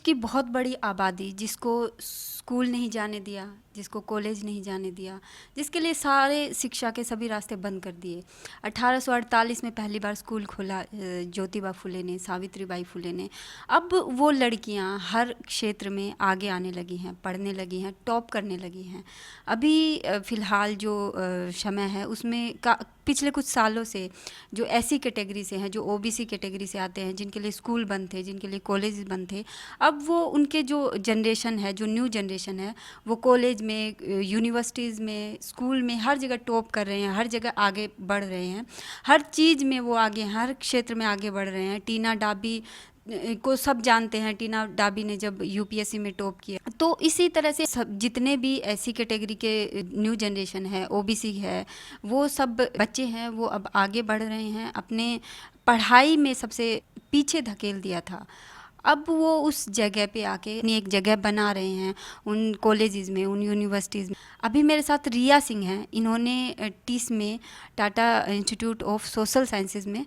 देश की बहुत बड़ी आबादी जिसको स्कूल नहीं जाने दिया, जिसको कॉलेज नहीं जाने दिया, जिसके लिए सारे शिक्षा के सभी रास्ते बंद कर दिए। 1848 में पहली बार स्कूल खोला ज्योतिबा फुले ने, सावित्रीबाई फुले ने। अब वो लड़कियां हर क्षेत्र में आगे आने लगी हैं, पढ़ने लगी हैं, टॉप करने लगी हैं। अभी फ़िलहाल जो समय है उसमें पिछले कुछ सालों से जो ऐसी कैटेगरी से हैं, जो ओबीसी कैटेगरी से आते हैं, जिनके लिए स्कूल बंद थे, जिनके लिए कॉलेज बंद थे, अब वो उनके जो जनरेशन है, जो न्यू जनरेशन है, वो कॉलेज में, यूनिवर्सिटीज़ में, स्कूल में हर जगह टॉप कर रहे हैं, हर जगह आगे बढ़ रहे हैं, हर चीज़ में वो आगे, हर क्षेत्र में आगे बढ़ रहे हैं। टीना डाबी को सब जानते हैं। टीना डाबी ने जब यूपीएससी में टॉप किया, तो इसी तरह से सब जितने भी ऐसी कैटेगरी के न्यू जनरेशन है, ओबीसी है, वो सब बच्चे हैं, वो अब आगे बढ़ रहे हैं। अपने पढ़ाई में सबसे पीछे धकेल दिया था, अब वो उस जगह पे आके अपनी एक जगह बना रहे हैं उन कॉलेजेस में, उन यूनिवर्सिटीज़ में। अभी मेरे साथ रिया सिंह हैं। इन्होंने टीस में, Tata institute of social sciences में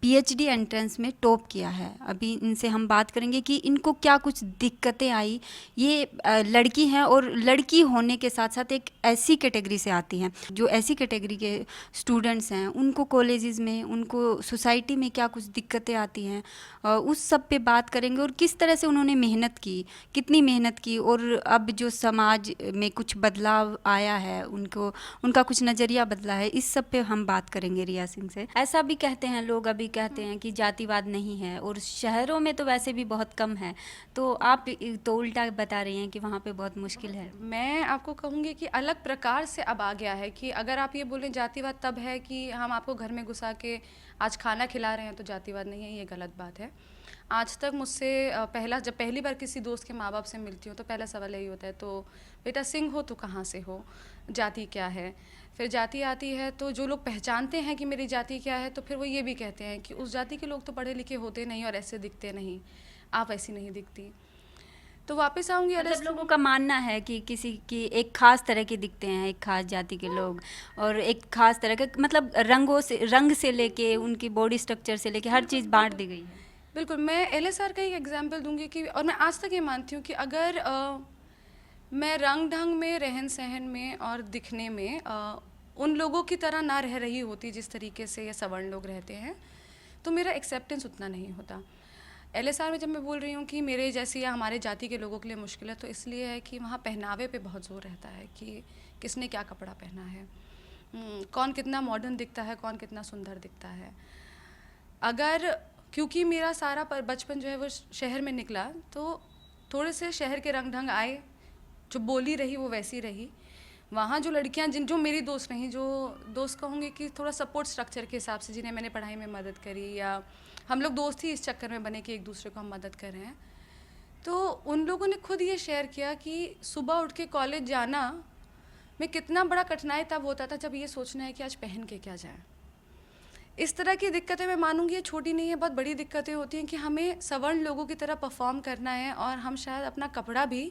पीएचडी एंट्रेंस में टॉप किया है। अभी इनसे हम बात करेंगे कि इनको क्या कुछ दिक्कतें आई। ये लड़की हैं और लड़की होने के साथ साथ एक ऐसी कैटेगरी से आती हैं। जो ऐसी कैटेगरी के स्टूडेंट्स हैं, उनको कॉलेजेस में, उनको सोसाइटी में क्या कुछ दिक्कतें आती हैं, उस सब पे बात करेंगे। और किस तरह से उन्होंने मेहनत की, कितनी मेहनत की, और अब जो समाज में कुछ बदलाव आया है, उनका कुछ नज़रिया बदला है, इस सब पे हम बात करेंगे रिया सिंह से। ऐसा भी कहते हैं लोग, अभी कहते हैं कि जातिवाद नहीं है, और शहरों में तो वैसे भी बहुत कम है। तो आप तो उल्टा बता रही हैं कि वहाँ पे बहुत मुश्किल है। मैं आपको कहूँगी कि अलग प्रकार से अब आ गया है कि अगर आप ये बोलें जातिवाद तब है कि हम आपको घर में घुसा के आज खाना खिला रहे हैं तो जातिवाद नहीं है, ये गलत बात है। आज तक मुझसे जब पहली बार किसी दोस्त के माँ बाप से मिलती हूँ तो पहला सवाल यही होता है, तो बेटा सिंह हो तो कहाँ से हो, जाति क्या है। फिर जाति आती है तो जो लोग पहचानते हैं कि मेरी जाति क्या है, तो फिर वो ये भी कहते हैं कि उस जाति के लोग तो पढ़े लिखे होते नहीं और ऐसे दिखते नहीं, आप ऐसी नहीं दिखती। तो वापस आऊँगी मतलब लोगों का मानना है कि किसी की एक खास तरह के दिखते हैं, एक खास जाति के लोग, और एक खास तरह के, मतलब रंग से लेके उनकी बॉडी स्ट्रक्चर से लेके हर चीज़ बांट दी गई है। बिल्कुल। मैं एलएसआर का एक एग्जांपल दूंगी कि, और मैं आज तक ये मानती हूँ कि अगर मैं रंग ढंग में, रहन सहन में और दिखने में उन लोगों की तरह ना रह रही होती जिस तरीके से ये सवर्ण लोग रहते हैं, तो मेरा एक्सेप्टेंस उतना नहीं होता। एलएसआर में जब मैं बोल रही हूँ कि मेरे जैसी या हमारे जाति के लोगों के लिए मुश्किल है, तो इसलिए है कि वहाँ पहनावे पे बहुत जोर रहता है कि किसने क्या कपड़ा पहना है, कौन कितना मॉडर्न दिखता है, कौन कितना सुंदर दिखता है। अगर क्योंकि मेरा सारा बचपन जो है वो शहर में निकला, तो थोड़े से शहर के रंग ढंग आए, जो बोली रही वो वैसी रही। वहाँ जो लड़कियाँ जो मेरी दोस्त रहीं, जो दोस्त कहूँगी कि थोड़ा सपोर्ट स्ट्रक्चर के हिसाब से, जिन्हें मैंने पढ़ाई में मदद करी, या हम लोग दोस्त ही इस चक्कर में बने कि एक दूसरे को हम मदद कर रहे हैं, तो उन लोगों ने खुद ये शेयर किया कि सुबह उठ के कॉलेज जाना में कितना बड़ा कठिनाई तब होता था जब ये सोचना है कि आज पहन के क्या जाए। इस तरह की दिक्कतें मैं मानूंगी ये छोटी नहीं है, बहुत बड़ी दिक्कतें होती हैं कि हमें सवर्ण लोगों की तरह परफॉर्म करना है, और हम शायद अपना कपड़ा भी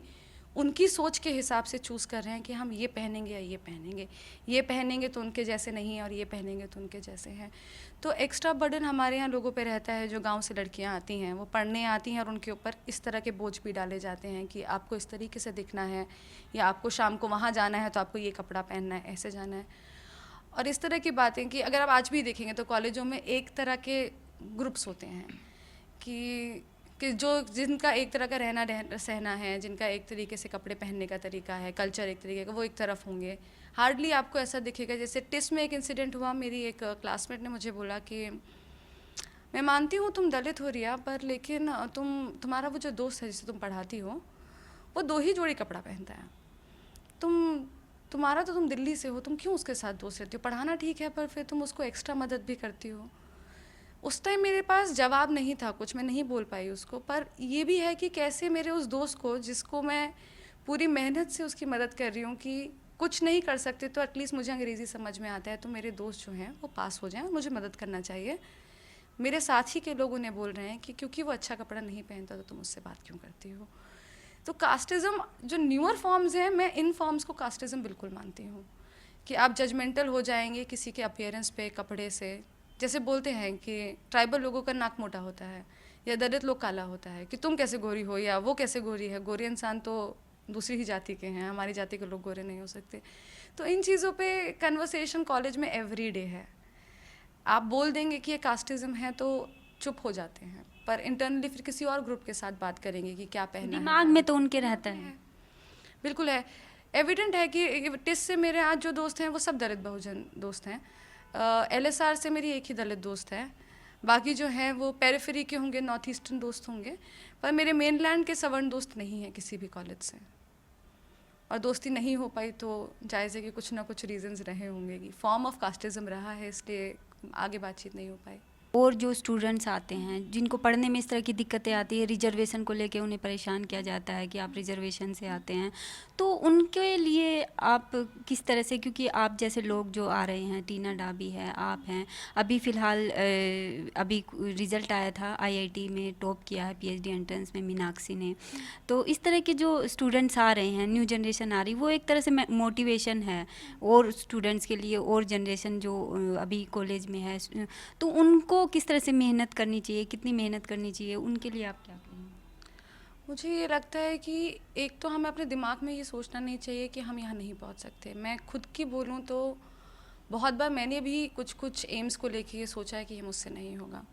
उनकी सोच के हिसाब से चूज़ कर रहे हैं कि हम ये पहनेंगे या ये पहनेंगे, ये पहनेंगे तो उनके जैसे नहीं और ये पहनेंगे तो उनके जैसे हैं। तो एक्स्ट्रा बर्डन हमारे यहाँ लोगों पे रहता है। जो गांव से लड़कियाँ आती हैं, वो पढ़ने आती हैं और उनके ऊपर इस तरह के बोझ भी डाले जाते हैं कि आपको इस तरीके से दिखना है, या आपको शाम को वहाँ जाना है तो आपको ये कपड़ा पहनना है, ऐसे जाना है। और इस तरह की बातें कि अगर आप आज भी देखेंगे तो कॉलेजों में एक तरह के ग्रुप्स होते हैं कि जो जिनका एक तरह का रहना सहना है, जिनका एक तरीके से कपड़े पहनने का तरीका है, कल्चर एक तरीके का, वो एक तरफ होंगे। हार्डली आपको ऐसा दिखेगा। जैसे टिस में एक इंसिडेंट हुआ, मेरी एक क्लासमेट ने मुझे बोला कि मैं मानती हूँ तुम दलित हो रिया, पर लेकिन तुम्हारा वो जो दोस्त है जिसे तुम पढ़ाती हो, वो 2 ही जोड़ी कपड़ा पहनता है। तुम दिल्ली से हो, तुम क्यों उसके साथ दोस्त रहती हो? पढ़ाना ठीक है, पर फिर तुम उसको एक्स्ट्रा मदद भी करती हो। उस टाइम मेरे पास जवाब नहीं था, कुछ मैं नहीं बोल पाई उसको। पर ये भी है कि कैसे मेरे उस दोस्त को, जिसको मैं पूरी मेहनत से उसकी मदद कर रही हूँ, कि कुछ नहीं कर सकते तो एटलीस्ट मुझे अंग्रेज़ी समझ में आता है, तो मेरे दोस्त जो हैं वो पास हो जाएं, मुझे मदद करना चाहिए। मेरे साथी के लोग उन्हें बोल रहे हैं कि क्योंकि वो अच्छा कपड़ा नहीं पहनता तो तुम उससे बात क्यों करती हो। तो कास्टिज़म जो न्यूअर फॉर्म्स हैं, मैं इन फॉर्म्स को कास्टिज़म बिल्कुल मानती हूँ कि आप जजमेंटल हो जाएंगे किसी के अपीयरेंस पे, कपड़े से। जैसे बोलते हैं कि ट्राइबल लोगों का नाक मोटा होता है, या दलित लोग काला होता है कि तुम कैसे गोरी हो या वो कैसे गोरी है। गोरे इंसान तो दूसरी ही जाति के हैं, हमारी जाति के लोग गोरे नहीं हो सकते। तो इन चीज़ों पे कन्वर्सेशन कॉलेज में एवरी डे है। आप बोल देंगे कि ये कास्टिज्म है तो चुप हो जाते हैं, पर इंटरनली फिर किसी और ग्रुप के साथ बात करेंगे कि क्या पहना है। दिमाग में तो उनके रहता है। बिल्कुल है, एविडेंट है कि टिस से मेरे आज जो दोस्त हैं वो सब दलित बहुजन दोस्त हैं। LSR से मेरी एक ही दलित दोस्त है, बाकी जो हैं वो पेरिफेरी के होंगे, नॉर्थ ईस्टर्न दोस्त होंगे, पर मेरे मेनलैंड के सवर्ण दोस्त नहीं हैं किसी भी कॉलेज से। और दोस्ती नहीं हो पाई तो जायज़ है कि कुछ ना कुछ रीजंस रहे होंगे कि फॉर्म ऑफ कास्टिज्म रहा है, इसलिए आगे बातचीत नहीं हो पाई। और जो स्टूडेंट्स आते हैं जिनको पढ़ने में इस तरह की दिक्कतें आती है, रिजर्वेशन को लेके उन्हें परेशान किया जाता है कि आप रिजर्वेशन से आते हैं, तो उनके लिए आप किस तरह से, क्योंकि आप जैसे लोग जो आ रहे हैं, टीना डाबी है, आप हैं, अभी फ़िलहाल अभी रिज़ल्ट आया था IIT में टॉप किया है PhD एंट्रेंस में मीनाक्षी ने, तो इस तरह के जो स्टूडेंट्स आ रहे हैं, न्यू जनरेशन आ रही, वो एक तरह से मोटिवेशन है और स्टूडेंट्स के लिए, और जनरेशन जो अभी कॉलेज में है, तो उनको किस तरह से मेहनत करनी चाहिए, कितनी मेहनत करनी चाहिए, उनके लिए आप क्या कहेंगे? मुझे ये लगता है कि एक तो हमें अपने दिमाग में ये सोचना नहीं चाहिए कि हम यहाँ नहीं पहुँच सकते। मैं खुद की बोलूँ तो बहुत बार मैंने भी कुछ एम्स को लेके ये सोचा है कि ये मुझसे नहीं होगा।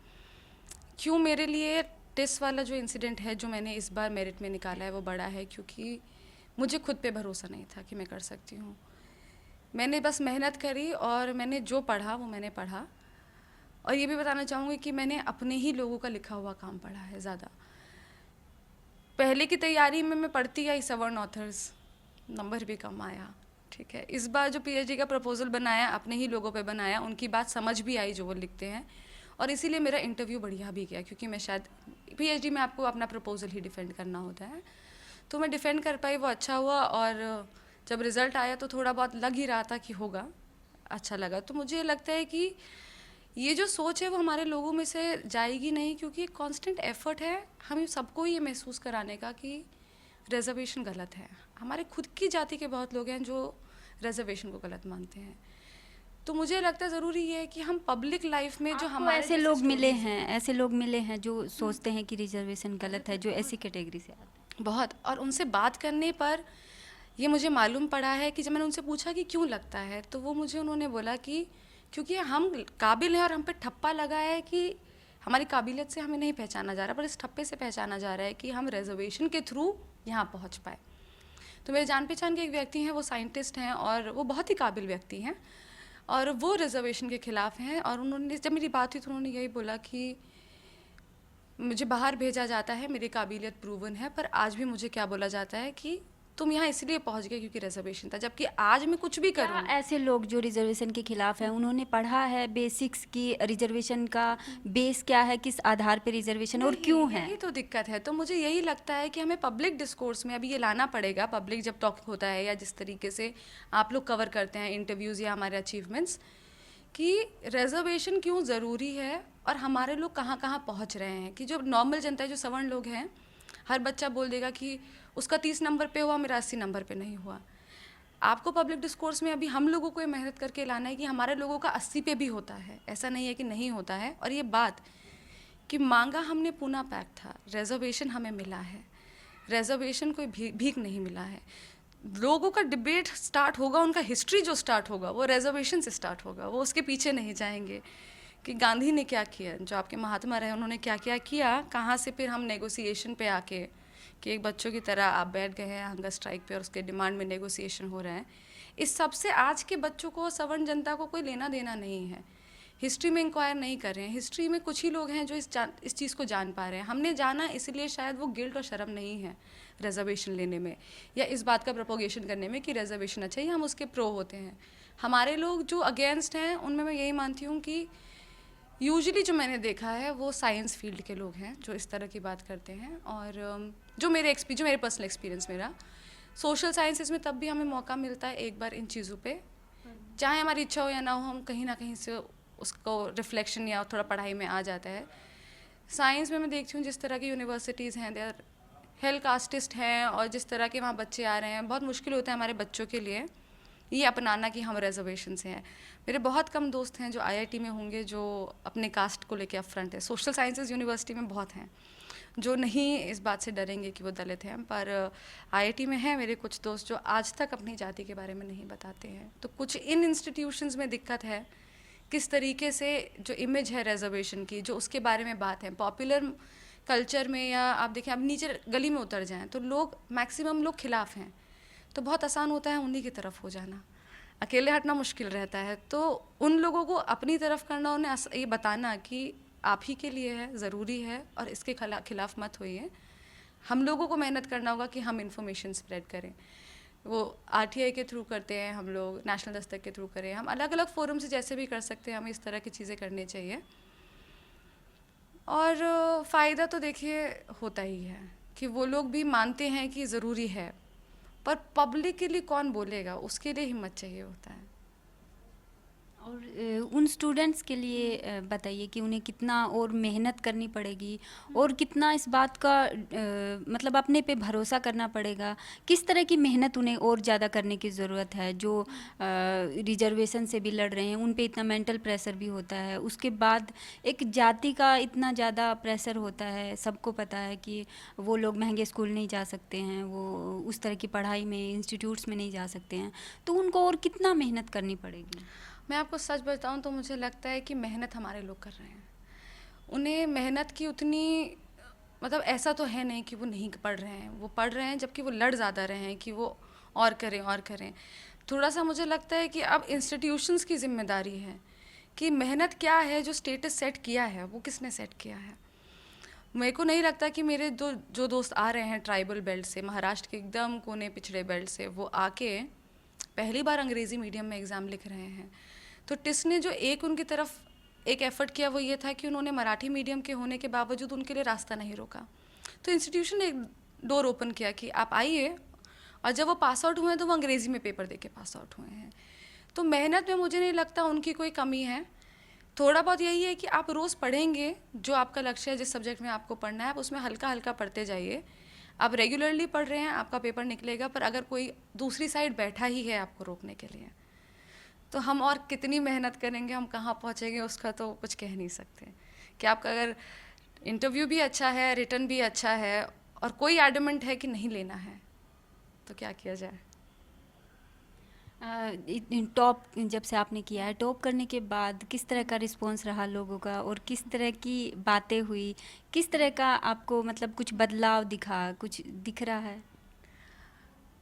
क्यों मेरे लिए टेस्ट वाला जो इंसिडेंट है जो मैंने इस बार मेरिट में निकाला है वो बड़ा है, क्योंकि मुझे खुद पे भरोसा नहीं था कि मैं कर सकती हूँ। मैंने बस मेहनत करी और मैंने जो पढ़ा वो मैंने पढ़ा। और ये भी बताना चाहूँगी कि मैंने अपने ही लोगों का लिखा हुआ काम पढ़ा है ज़्यादा। पहले की तैयारी में मैं पढ़ती आई सवर्ण ऑथर्स, नंबर भी कम आया, ठीक है। इस बार जो PhD का प्रपोजल बनाया, अपने ही लोगों पे बनाया, उनकी बात समझ भी आई जो वो लिखते हैं, और इसीलिए मेरा इंटरव्यू बढ़िया भी गया, क्योंकि मैं शायद PhD में आपको अपना प्रपोजल ही डिफेंड करना होता है, तो मैं डिफेंड कर पाई, वो अच्छा हुआ। और जब रिज़ल्ट आया तो थोड़ा बहुत लग ही रहा था कि होगा, अच्छा लगा। तो मुझे लगता है कि ये जो सोच है वो हमारे लोगों में से जाएगी नहीं, क्योंकि एक कांस्टेंट एफर्ट है हमें सबको ये महसूस कराने का कि रिजर्वेशन गलत है। हमारे खुद की जाति के बहुत लोग हैं जो रिजर्वेशन को गलत मानते हैं। तो मुझे लगता है ज़रूरी ये है कि हम पब्लिक लाइफ में जो हमारे ऐसे लोग मिले हैं, ऐसे लोग मिले हैं जो सोचते हैं कि रिजर्वेशन गलत है, जो ऐसी कैटेगरी से आते हैं बहुत, और उनसे बात करने पर ये मुझे मालूम पड़ा है कि जब मैंने उनसे पूछा कि क्यों लगता है, तो वो मुझे उन्होंने बोला कि क्योंकि हम काबिल हैं और हम पे ठप्पा लगा है कि हमारी काबिलियत से हमें नहीं पहचाना जा रहा, पर इस ठप्पे से पहचाना जा रहा है कि हम रिजर्वेशन के थ्रू यहाँ पहुँच पाए। तो मेरे जान पहचान के एक व्यक्ति हैं, वो साइंटिस्ट हैं और वो बहुत ही काबिल व्यक्ति हैं, और वो रिजर्वेशन के ख़िलाफ़ हैं। और उन्होंने, जब मेरी बात हुई तो उन्होंने यही बोला कि मुझे बाहर भेजा जाता है, मेरी काबिलियत प्रूवन है, पर आज भी मुझे क्या बोला जाता है कि तुम यहाँ इसलिए पहुँच गए क्योंकि रिजर्वेशन था, जबकि आज मैं कुछ भी करूँ। ऐसे लोग जो रिजर्वेशन के खिलाफ हैं, उन्होंने पढ़ा है बेसिक्स की, रिजर्वेशन का बेस क्या है, किस आधार पर रिजर्वेशन और क्यों है? यही तो दिक्कत है। तो मुझे यही लगता है कि हमें पब्लिक डिस्कोर्स में अभी ये लाना पड़ेगा, पब्लिक जब टॉक होता है या जिस तरीके से आप लोग कवर करते हैं इंटरव्यूज़ या हमारे अचीवमेंट्स, कि रिजर्वेशन क्यों ज़रूरी है और हमारे लोग कहाँ कहाँ पहुँच रहे हैं। कि जो नॉर्मल जनता है, जो सवर्ण लोग हैं, हर बच्चा बोल देगा कि उसका 30 नंबर पे हुआ, मेरा 80 नंबर पे नहीं हुआ। आपको पब्लिक डिस्कोर्स में अभी हम लोगों को ये मेहनत करके लाना है कि हमारे लोगों का 80 पे भी होता है, ऐसा नहीं है कि नहीं होता है। और ये बात कि मांगा हमने पूना पैक था, रिजर्वेशन हमें मिला है, रिजर्वेशन कोई भीख नहीं मिला है। लोगों का डिबेट स्टार्ट होगा, उनका हिस्ट्री जो स्टार्ट होगा वो रिजर्वेशन से स्टार्ट होगा, वो उसके पीछे नहीं जाएंगे कि गांधी ने क्या किया, जो आपके महात्मा रहे उन्होंने क्या क्या किया, कहाँ से फिर हम नेगोशिएशन पे आके कि एक बच्चों की तरह आप बैठ गए हैं हंगर स्ट्राइक पे और उसके डिमांड में नेगोशिएशन हो रहे हैं। इस सब से आज के बच्चों को, सवर्ण जनता को कोई लेना देना नहीं है। हिस्ट्री में इंक्वायर नहीं कर रहे हैं। हिस्ट्री में कुछ ही लोग हैं जो इस चीज़ को जान पा रहे हैं। हमने जाना, इसलिए शायद वो गिल्ट और शर्म नहीं है रिजर्वेशन लेने में या इस बात का प्रोपोगेशन करने में कि रिजर्वेशन अच्छा है, हम उसके प्रो होते हैं। हमारे लोग जो अगेंस्ट हैं उनमें मैं यही मानती हूँ कि यूजुअली जो मैंने देखा है वो साइंस फील्ड के लोग हैं जो इस तरह की बात करते हैं। और जो मेरे पर्सनल एक्सपीरियंस मेरा सोशल साइंसेस में, तब भी हमें मौका मिलता है एक बार इन चीज़ों पे, चाहे हमारी इच्छा हो या ना हो, हम कहीं ना कहीं से उसको रिफ्लेक्शन या थोड़ा पढ़ाई में आ जाता है। साइंस में मैं देखती हूँ जिस तरह की यूनिवर्सिटीज़ हैं, देयर हेल कास्टिस्ट हैं, और जिस तरह के वहाँ बच्चे आ रहे हैं, बहुत मुश्किल होता है हमारे बच्चों के लिए ये अपनाना कि हम रिजर्वेशन से हैं। मेरे बहुत कम दोस्त हैं जो आईआईटी में होंगे जो अपने कास्ट को लेके अपफ्रंट है। सोशल साइंसेज यूनिवर्सिटी में बहुत हैं जो नहीं इस बात से डरेंगे कि वो दलित हैं, पर आईआईटी में हैं मेरे कुछ दोस्त जो आज तक अपनी जाति के बारे में नहीं बताते हैं। तो कुछ इन इंस्टीट्यूशंस में दिक्कत है, किस तरीके से जो इमेज है रिजर्वेशन की, जो उसके बारे में बात है पॉपुलर कल्चर में, या आप देखें अब नीचे गली में उतर जाएं तो लोग मैक्सिमम लोग खिलाफ हैं, तो बहुत आसान होता है उन्हीं की तरफ हो जाना, अकेले हटना मुश्किल रहता है। तो उन लोगों को अपनी तरफ करना, उन्हें ये बताना कि आप ही के लिए है, ज़रूरी है और इसके खिलाफ मत होइए। हम लोगों को मेहनत करना होगा कि हम इंफॉर्मेशन स्प्रेड करें। वो आरटीआई के थ्रू करते हैं हम लोग, नेशनल दस्तक के थ्रू करें, हम अलग अलग फोरम से जैसे भी कर सकते हैं, हमें इस तरह की चीज़ें करनी चाहिए। और फ़ायदा तो देखिए होता ही है कि वो लोग भी मानते हैं कि ज़रूरी है, पर पब्लिक के लिए कौन बोलेगा, उसके लिए हिम्मत चाहिए होता है। और उन स्टूडेंट्स के लिए बताइए कि उन्हें कितना और मेहनत करनी पड़ेगी और कितना इस बात का मतलब अपने पे भरोसा करना पड़ेगा, किस तरह की मेहनत उन्हें और ज़्यादा करने की ज़रूरत है। जो रिजर्वेशन से भी लड़ रहे हैं उन पे इतना मेंटल प्रेशर भी होता है, उसके बाद एक जाति का इतना ज़्यादा प्रेशर होता है। सबको पता है कि वो लोग महंगे स्कूल नहीं जा सकते हैं, वो उस तरह की पढ़ाई में इंस्टीट्यूट्स में नहीं जा सकते हैं, तो उनको और कितना मेहनत करनी पड़ेगी। मैं आपको सच बताऊं तो मुझे लगता है कि मेहनत हमारे लोग कर रहे हैं। उन्हें मेहनत की उतनी, मतलब ऐसा तो है नहीं कि वो नहीं पढ़ रहे हैं, वो पढ़ रहे हैं, जबकि वो लड़ ज़्यादा रहे हैं कि वो और करें और करें। थोड़ा सा मुझे लगता है कि अब इंस्टीट्यूशंस की जिम्मेदारी है कि मेहनत क्या है, जो स्टेटस सेट किया है वो किसने सेट किया है। मेरे को नहीं लगता कि मेरे जो दोस्त आ रहे हैं ट्राइबल बेल्ट से, महाराष्ट्र के एकदम कोने पिछड़े बेल्ट से, वो आके पहली बार अंग्रेज़ी मीडियम में एग्ज़ाम लिख रहे हैं। तो टिस ने जो उनकी तरफ एक एफ़र्ट किया वो ये था कि उन्होंने मराठी मीडियम के होने के बावजूद उनके लिए रास्ता नहीं रोका। तो इंस्टीट्यूशन ने एक डोर ओपन किया कि आप आइए, और जब वो पास आउट हुए हैं तो वो अंग्रेज़ी में पेपर दे के पास आउट हुए हैं। तो मेहनत में मुझे नहीं लगता उनकी कोई कमी है। थोड़ा बहुत यही है कि आप रोज़ पढ़ेंगे, जो आपका लक्ष्य है, जिस सब्जेक्ट में आपको पढ़ना है, आप उसमें हल्का हल्का पढ़ते जाइए। आप रेगुलरली पढ़ रहे हैं, आपका पेपर निकलेगा। पर अगर कोई दूसरी साइड बैठा ही है आपको रोकने के लिए, तो हम और कितनी मेहनत करेंगे, हम कहाँ पहुँचेंगे, उसका तो कुछ कह नहीं सकते। कि आपका अगर इंटरव्यू भी अच्छा है, रिटर्न भी अच्छा है, और कोई एडमेंट है कि नहीं लेना है, तो क्या किया जाए। टॉप जब से आपने किया है, टॉप करने के बाद किस तरह का रिस्पांस रहा लोगों का, और किस तरह की बातें हुई, किस तरह का आपको मतलब कुछ बदलाव दिखा, कुछ दिख रहा है?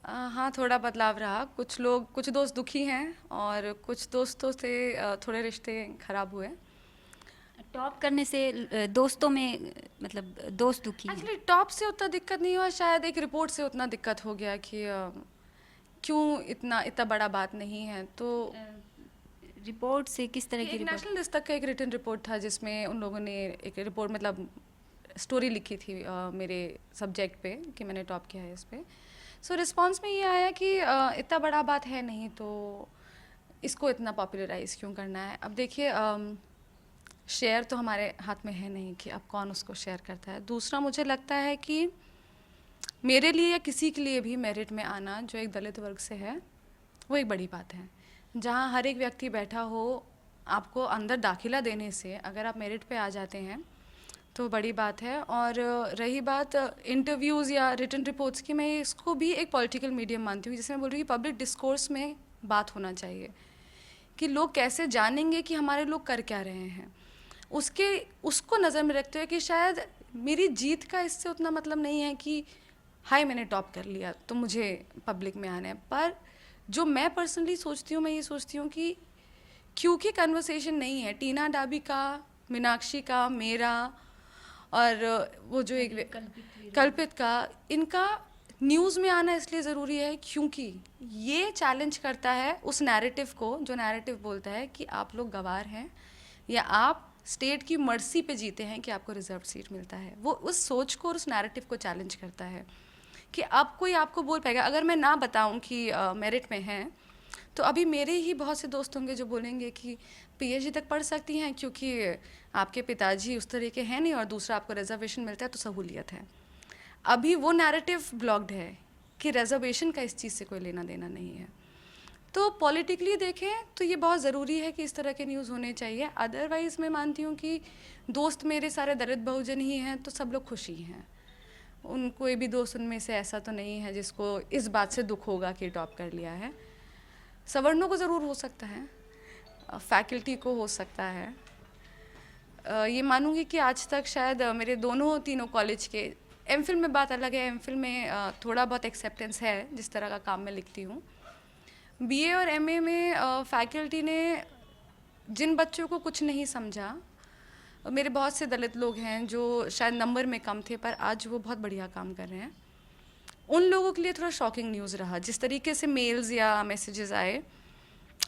हाँ, थोड़ा बदलाव रहा। कुछ दोस्त दुखी हैं और कुछ दोस्तों से थोड़े रिश्ते ख़राब हुए। टॉप करने से दोस्तों में मतलब दोस्त दुखी हैं? एक्चुअली टॉप से उतना दिक्कत नहीं हुआ, शायद एक रिपोर्ट से उतना दिक्कत हो गया कि क्यों इतना बड़ा बात नहीं है। तो रिपोर्ट से किस तरह की एक रिपोर्ट? नेशनल दस्तक का एक रिटन रिपोर्ट था जिसमें उन लोगों ने एक रिपोर्ट, मतलब स्टोरी लिखी थी मेरे सब्जेक्ट पे कि मैंने टॉप किया है इस पे। सो रिस्पॉन्स में ये आया कि इतना बड़ा बात है नहीं, तो इसको इतना पॉपुलराइज क्यों करना है। अब देखिए, शेयर तो हमारे हाथ में है नहीं कि अब कौन उसको शेयर करता है। दूसरा, मुझे लगता है कि मेरे लिए या किसी के लिए भी मेरिट में आना, जो एक दलित वर्ग से है, वो एक बड़ी बात है। जहाँ हर एक व्यक्ति बैठा हो, आपको अंदर दाखिला देने से अगर आप मेरिट पे आ जाते हैं तो बड़ी बात है। और रही बात इंटरव्यूज़ या रिटन रिपोर्ट्स की, मैं इसको भी एक पॉलिटिकल मीडियम मानती हूँ, जिसमें बोल रही हूँ कि पब्लिक डिस्कोर्स में बात होना चाहिए कि लोग कैसे जानेंगे कि हमारे लोग कर क्या रहे हैं। उसको नज़र में रखते हुए कि शायद मेरी जीत का इससे उतना मतलब नहीं है कि हाय मैंने टॉप कर लिया तो मुझे पब्लिक में आना है। पर जो मैं पर्सनली सोचती हूँ, मैं ये सोचती हूँ कि क्योंकि कन्वर्सेशन नहीं है टीना डाबी का, मीनाक्षी का, मेरा, और वो जो एक कल्पित का, इनका न्यूज़ में आना इसलिए ज़रूरी है क्योंकि ये चैलेंज करता है उस नैरेटिव को, जो नैरेटिव बोलता है कि आप लोग गवार हैं या आप स्टेट की मर्सी पे जीते हैं कि आपको रिजर्व सीट मिलता है। वो उस सोच को और उस नैरेटिव को चैलेंज करता है कि अब कोई आपको बोल पाएगा। अगर मैं ना बताऊं कि मेरिट में है, तो अभी मेरे ही बहुत से दोस्त होंगे जो बोलेंगे कि पीएचडी तक पढ़ सकती हैं क्योंकि आपके पिताजी उस तरह के हैं नहीं, और दूसरा आपको रिजर्वेशन मिलता है तो सहूलियत है। अभी वो नैरेटिव ब्लॉक्ड है कि रिजर्वेशन का इस चीज़ से कोई लेना देना नहीं है। तो पॉलिटिकली देखें तो ये बहुत ज़रूरी है कि इस तरह के न्यूज़ होने चाहिए। अदरवाइज़ मैं मानती हूँ कि दोस्त मेरे सारे दलित बहुजन ही हैं, तो सब लोग खुश ही हैं। कोई भी दोस्त उनमें से ऐसा तो नहीं है जिसको इस बात से दुख होगा कि टॉप कर लिया है। सवर्णों को ज़रूर हो सकता है, फैकल्टी को हो सकता है। ये मानूंगी कि आज तक शायद मेरे दोनों तीनों कॉलेज के, एमफिल में बात अलग है, एमफिल में थोड़ा बहुत एक्सेप्टेंस है जिस तरह का काम मैं लिखती हूँ। बीए और एमए में फैकल्टी ने जिन बच्चों को कुछ नहीं समझा, मेरे बहुत से दलित लोग हैं जो शायद नंबर में कम थे पर आज वो बहुत बढ़िया काम कर रहे हैं, उन लोगों के लिए थोड़ा शॉकिंग न्यूज़ रहा। जिस तरीके से मेल्स या मैसेजेस आए,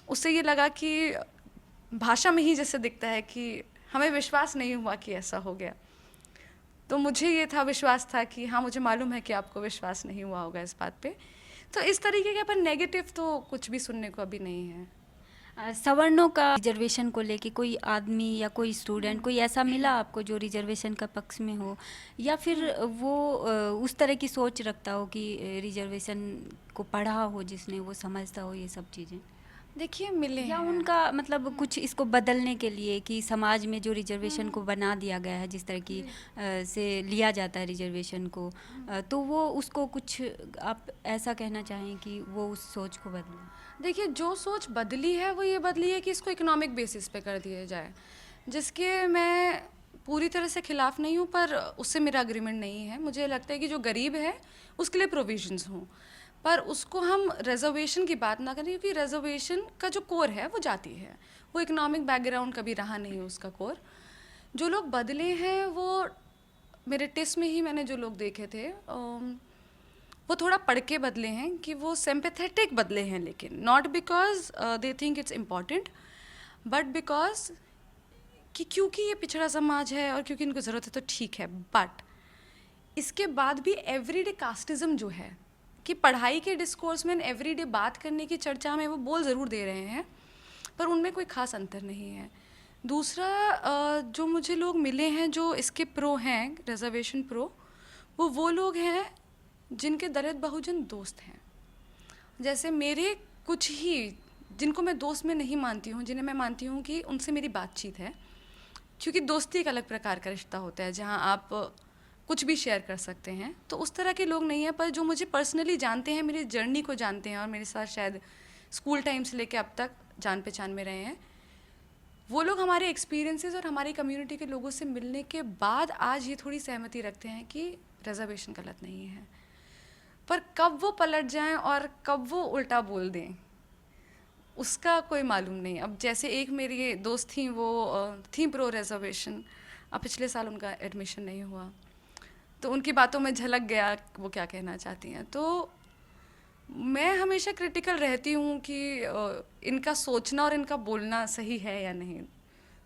उससे ये लगा कि भाषा में ही जैसे दिखता है कि हमें विश्वास नहीं हुआ कि ऐसा हो गया। तो मुझे ये था, विश्वास था कि हाँ, मुझे मालूम है कि आपको विश्वास नहीं हुआ होगा इस बात पे। तो इस तरीके के पर नेगेटिव तो कुछ भी सुनने को अभी नहीं है। सवर्णों का रिजर्वेशन को लेके कोई आदमी या कोई स्टूडेंट कोई ऐसा मिला आपको जो रिजर्वेशन का पक्ष में हो, या फिर वो उस तरह की सोच रखता हो कि रिजर्वेशन को पढ़ा हो जिसने, वो समझता हो ये सब चीज़ें? देखिए, मिले या हैं। उनका मतलब कुछ इसको बदलने के लिए कि समाज में जो रिजर्वेशन को बना दिया गया है, जिस तरह की से लिया जाता है रिजर्वेशन को, तो वो उसको कुछ आप ऐसा कहना चाहें कि वो उस सोच को बदलें? देखिए, जो सोच बदली है वो ये बदली है कि इसको इकोनॉमिक बेसिस पे कर दिया जाए, जिसके मैं पूरी तरह से खिलाफ नहीं हूँ, पर उससे मेरा अग्रीमेंट नहीं है। मुझे लगता है कि जो गरीब है उसके लिए प्रोविजंस हों, पर उसको हम रिजर्वेशन की बात ना करें, क्योंकि रिजर्वेशन का जो कोर है वो जाति है, वो इकोनॉमिक बैकग्राउंड कभी रहा नहीं उसका कोर। जो लोग बदले हैं वो मेरे टेस्ट में ही मैंने जो लोग देखे थे, वो थोड़ा पढ़ के बदले हैं, कि वो सिंपैथेटिक बदले हैं, लेकिन not because they think it's important, but because कि क्योंकि ये पिछड़ा समाज है और क्योंकि इनको ज़रूरत है तो ठीक है। बट इसके बाद भी एवरीडे कास्टिज़म जो है, कि पढ़ाई के डिस्कोर्स में एवरीडे बात करने की चर्चा में वो बोल ज़रूर दे रहे हैं, पर उनमें कोई ख़ास अंतर नहीं है। दूसरा, जो मुझे लोग मिले हैं जो इसके प्रो हैं, रिजर्वेशन प्रो, वो लोग हैं जिनके दलित बहुजन दोस्त हैं। जैसे मेरे कुछ ही, जिनको मैं दोस्त में नहीं मानती हूँ, जिन्हें मैं मानती हूँ कि उनसे मेरी बातचीत है, क्योंकि दोस्ती एक अलग प्रकार का रिश्ता होता है जहाँ आप कुछ भी शेयर कर सकते हैं। तो उस तरह के लोग नहीं हैं, पर जो मुझे पर्सनली जानते हैं, मेरी जर्नी को जानते हैं और मेरे साथ शायद स्कूल टाइम से लेकर अब तक जान पहचान में रहे हैं, वो लोग हमारे एक्सपीरियंसेस और हमारी कम्युनिटी के लोगों से मिलने के बाद आज ये थोड़ी सहमति रखते हैं कि रिजर्वेशन गलत नहीं है। पर कब वो पलट जाएं और कब वो उल्टा बोल दें, उसका कोई मालूम नहीं। अब जैसे एक मेरी दोस्त थी, वो थी प्रो रिजर्वेशन, अब पिछले साल उनका एडमिशन नहीं हुआ, तो उनकी बातों में झलक गया वो क्या कहना चाहती हैं। तो मैं हमेशा क्रिटिकल रहती हूँ कि इनका सोचना और इनका बोलना सही है या नहीं।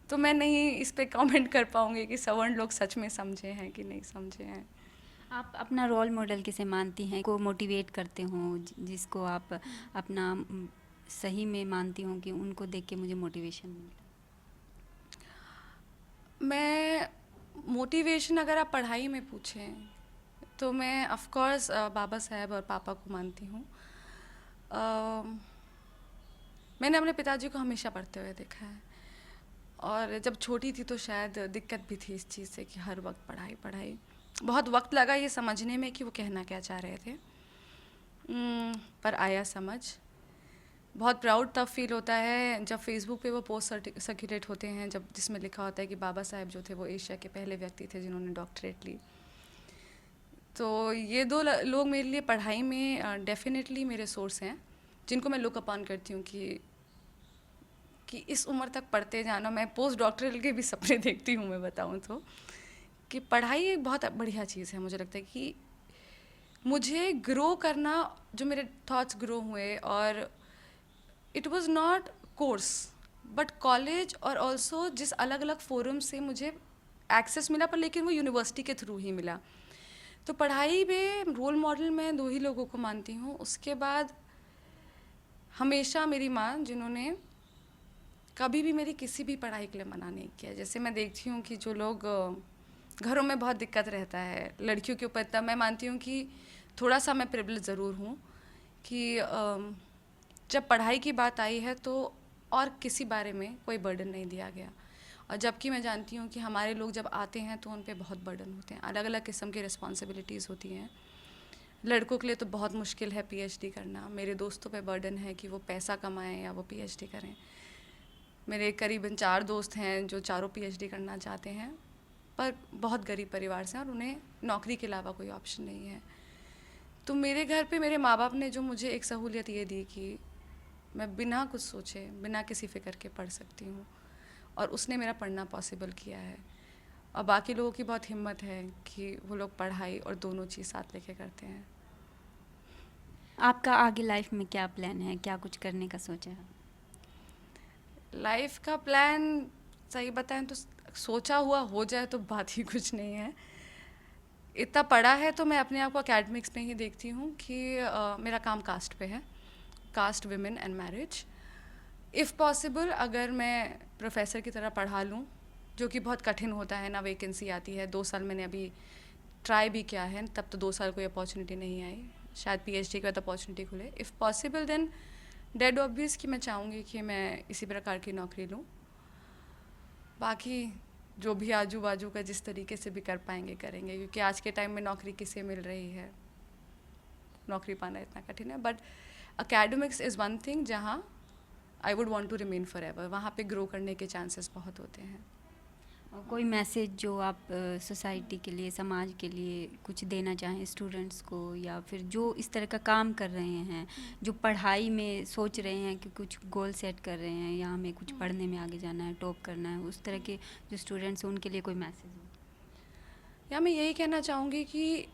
तो मैं नहीं इस पे कमेंट कर पाऊँगी कि सवर्ण लोग सच में समझे हैं कि नहीं समझे हैं। आप अपना रोल मॉडल किसे मानती हैं, को मोटिवेट करते हो, जिसको आप अपना सही में मानती हूँ कि उनको देख के मुझे मोटिवेशन मिलता? मैं मोटिवेशन अगर आप पढ़ाई में पूछें तो मैं ऑफ कोर्स बाबा साहब और पापा को मानती हूँ। मैंने अपने पिताजी को हमेशा पढ़ते हुए देखा है, और जब छोटी थी तो शायद दिक्कत भी थी इस चीज़ से कि हर वक्त पढ़ाई पढ़ाई। बहुत वक्त लगा ये समझने में कि वो कहना क्या चाह रहे थे, पर आया समझ। बहुत प्राउड तब फील होता है जब फेसबुक पे वो पोस्ट सर्कुलेट होते हैं, जब जिसमें लिखा होता है कि बाबा साहब जो थे वो एशिया के पहले व्यक्ति थे जिन्होंने डॉक्टरेट ली। तो ये दो लोग मेरे लिए पढ़ाई में डेफिनेटली मेरे सोर्स हैं, जिनको मैं लुक अपॉन करती हूँ कि इस उम्र तक पढ़ते जाना। मैं पोस्ट डॉक्टरल के भी सपने देखती हूँ, मैं बताऊँ तो, कि पढ़ाई एक बहुत बढ़िया चीज़ है। मुझे लगता है कि मुझे ग्रो करना, जो मेरे थॉट्स ग्रो हुए, और it was not course but college, और ऑल्सो जिस अलग अलग फोरम से मुझे एक्सेस मिला, पर लेकिन वो यूनिवर्सिटी के थ्रू ही मिला। तो पढ़ाई में रोल मॉडल मैं दो ही लोगों को मानती हूँ। उसके बाद हमेशा मेरी माँ, जिन्होंने कभी भी मेरी किसी भी पढ़ाई के लिए मना नहीं किया। जैसे मैं देखती हूँ कि जो लोग घरों में बहुत दिक्कत रहता है लड़कियों के ऊपर, तब मैं मानती हूँ कि थोड़ा सा मैं प्रिविलेज ज़रूर हूँ कि जब पढ़ाई की बात आई है तो और किसी बारे में कोई बर्डन नहीं दिया गया। और जबकि मैं जानती हूँ कि हमारे लोग जब आते हैं तो उन पे बहुत बर्डन होते हैं, अलग अलग किस्म की रिस्पॉन्सिबिलिटीज़ होती हैं। लड़कों के लिए तो बहुत मुश्किल है पीएचडी करना। मेरे दोस्तों पे बर्डन है कि वो पैसा कमाएं या वो पीएचडी करें। मेरे करीबन 4 दोस्त हैं जो चारों पीएचडी करना चाहते हैं, पर बहुत गरीब परिवार से हैं और उन्हें नौकरी के अलावा कोई ऑप्शन नहीं है। तो मेरे घर पे मेरे माँ बाप ने जो मुझे एक सहूलियत ये दी कि मैं बिना कुछ सोचे, बिना किसी फ़िक्र के पढ़ सकती हूँ, और उसने मेरा पढ़ना पॉसिबल किया है। और बाकी लोगों की बहुत हिम्मत है कि वो लोग पढ़ाई और दोनों चीज़ साथ लेके करते हैं। आपका आगे लाइफ में क्या प्लान है, क्या कुछ करने का सोचा है? लाइफ का प्लान सही बताएं तो सोचा हुआ हो जाए तो बात ही कुछ नहीं है। इतना पढ़ा है तो मैं अपने आप को एकेडमिक्स में ही देखती हूँ कि मेरा काम कास्ट पे है, caste, women and marriage. If possible अगर मैं प्रोफेसर की तरह पढ़ा लूँ, जो कि बहुत कठिन होता है ना, वैकेंसी आती है। 2 साल मैंने अभी ट्राई भी किया है, तब तो 2 साल कोई अपॉर्चुनिटी नहीं आई। शायद पीएचडी के बाद अपॉर्चुनिटी खुले। If possible then dead obvious कि मैं चाहूँगी कि मैं इसी प्रकार की नौकरी लूँ। बाकी जो भी आजू बाजू का जिस तरीके से भी कर पाएंगे करेंगे, क्योंकि आज के टाइम में नौकरी किसे मिल रही है, नौकरी पाना इतना कठिन है। But academics is one thing जहाँ I would want to remain forever, वहाँ पे ग्रो करने के चांसेस बहुत होते हैं। और कोई मैसेज जो आप सोसाइटी के लिए, समाज के लिए कुछ देना चाहें स्टूडेंट्स को, या फिर जो इस तरह का काम कर रहे हैं, जो पढ़ाई में सोच रहे हैं कि कुछ गोल सेट कर रहे हैं या हमें कुछ पढ़ने में आगे जाना है, टॉप करना है, उस तरह के जो स्टूडेंट्स हैं उनके लिए कोई मैसेज हो? या मैं यही कहना चाहूँगी कि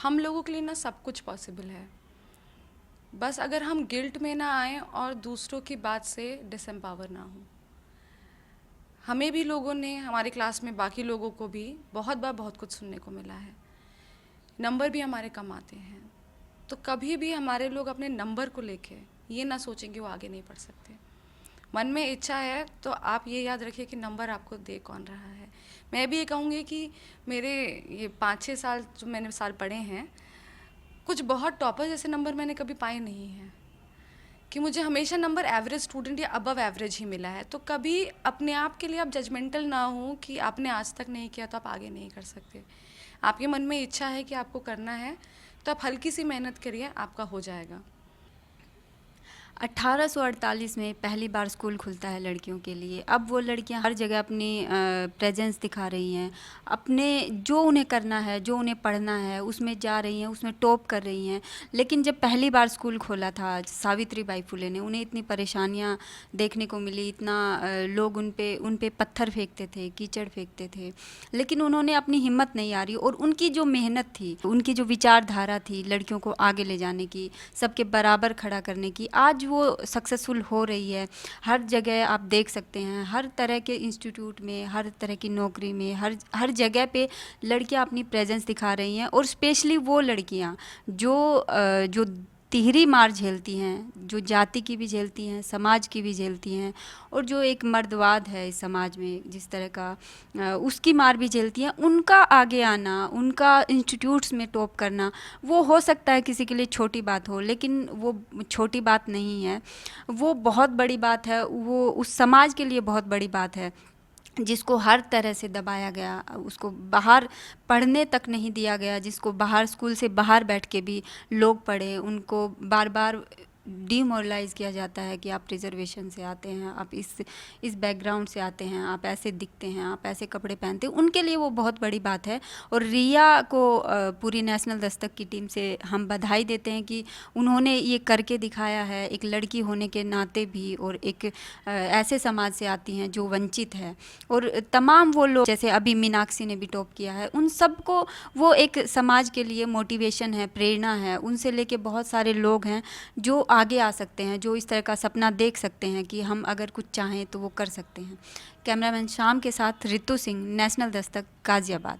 हम लोगों के लिए ना सब कुछ पॉसिबल है, बस अगर हम गिल्ट में ना आएँ और दूसरों की बात से डिसएम्पावर ना हो। हमें भी लोगों ने, हमारे क्लास में बाकी लोगों को भी बहुत बार बहुत कुछ सुनने को मिला है। नंबर भी हमारे कम आते हैं, तो कभी भी हमारे लोग अपने नंबर को लेके ये ना सोचें कि वो आगे नहीं पढ़ सकते। मन में इच्छा है तो आप ये याद रखिए कि नंबर आपको दे कौन रहा है। मैं भी ये कहूँगी कि मेरे ये 5-6 साल जो मैंने साल पढ़े हैं, कुछ बहुत टॉपर जैसे नंबर मैंने कभी पाए नहीं हैं, कि मुझे हमेशा नंबर एवरेज स्टूडेंट या अबव एवरेज ही मिला है। तो कभी अपने आप के लिए आप जजमेंटल ना हो कि आपने आज तक नहीं किया तो आप आगे नहीं कर सकते। आपके मन में इच्छा है कि आपको करना है तो आप हल्की सी मेहनत करिए, आपका हो जाएगा। 1848 में पहली बार स्कूल खुलता है लड़कियों के लिए। अब वो लड़कियां हर जगह अपनी प्रेजेंस दिखा रही हैं, अपने जो उन्हें करना है, जो उन्हें पढ़ना है उसमें जा रही हैं, उसमें टॉप कर रही हैं। लेकिन जब पहली बार स्कूल खोला था सावित्रीबाई फुले ने, उन्हें इतनी परेशानियां देखने को मिली, इतना लोग उन पे पत्थर फेंकते थे, कीचड़ फेंकते थे, लेकिन उन्होंने अपनी हिम्मत नहीं हारी। और उनकी जो मेहनत थी, उनकी जो विचारधारा थी लड़कियों को आगे ले जाने की, सबके बराबर खड़ा करने की, आज वो सक्सेसफुल हो रही है। हर जगह आप देख सकते हैं, हर तरह के इंस्टीट्यूट में, हर तरह की नौकरी में, हर जगह पे लड़कियां अपनी प्रेजेंस दिखा रही हैं। और स्पेशली वो लड़कियां जो तिहरी मार झेलती हैं, जो जाति की भी झेलती हैं, समाज की भी झेलती हैं, और जो एक मर्दवाद है इस समाज में जिस तरह का, उसकी मार भी झेलती हैं। उनका आगे आना, उनका इंस्टीट्यूट्स में टॉप करना, वो हो सकता है किसी के लिए छोटी बात हो, लेकिन वो छोटी बात नहीं है, वो बहुत बड़ी बात है। वो उस समाज के लिए बहुत बड़ी बात है जिसको हर तरह से दबाया गया, उसको बाहर पढ़ने तक नहीं दिया गया, जिसको बाहर स्कूल से बाहर बैठ के भी लोग पढ़े, उनको बार बार डीमोरलाइज़ किया जाता है कि आप रिजर्वेशन से आते हैं, आप इस बैकग्राउंड से आते हैं, आप ऐसे दिखते हैं, आप ऐसे कपड़े पहनते हैं। उनके लिए वो बहुत बड़ी बात है। और रिया को पूरी नेशनल दस्तक की टीम से हम बधाई देते हैं कि उन्होंने ये करके दिखाया है, एक लड़की होने के नाते भी, और एक ऐसे समाज से आती हैं जो वंचित है। और तमाम वो लोग, जैसे अभी मीनाक्षी ने भी टॉप किया है, उन सबको वो एक समाज के लिए मोटिवेशन है, प्रेरणा है। उनसे लेके बहुत सारे लोग हैं जो आगे आ सकते हैं, जो इस तरह का सपना देख सकते हैं कि हम अगर कुछ चाहें तो वो कर सकते हैं। कैमरामैन श्याम के साथ रितु सिंह, नेशनल दस्तक, गाजियाबाद।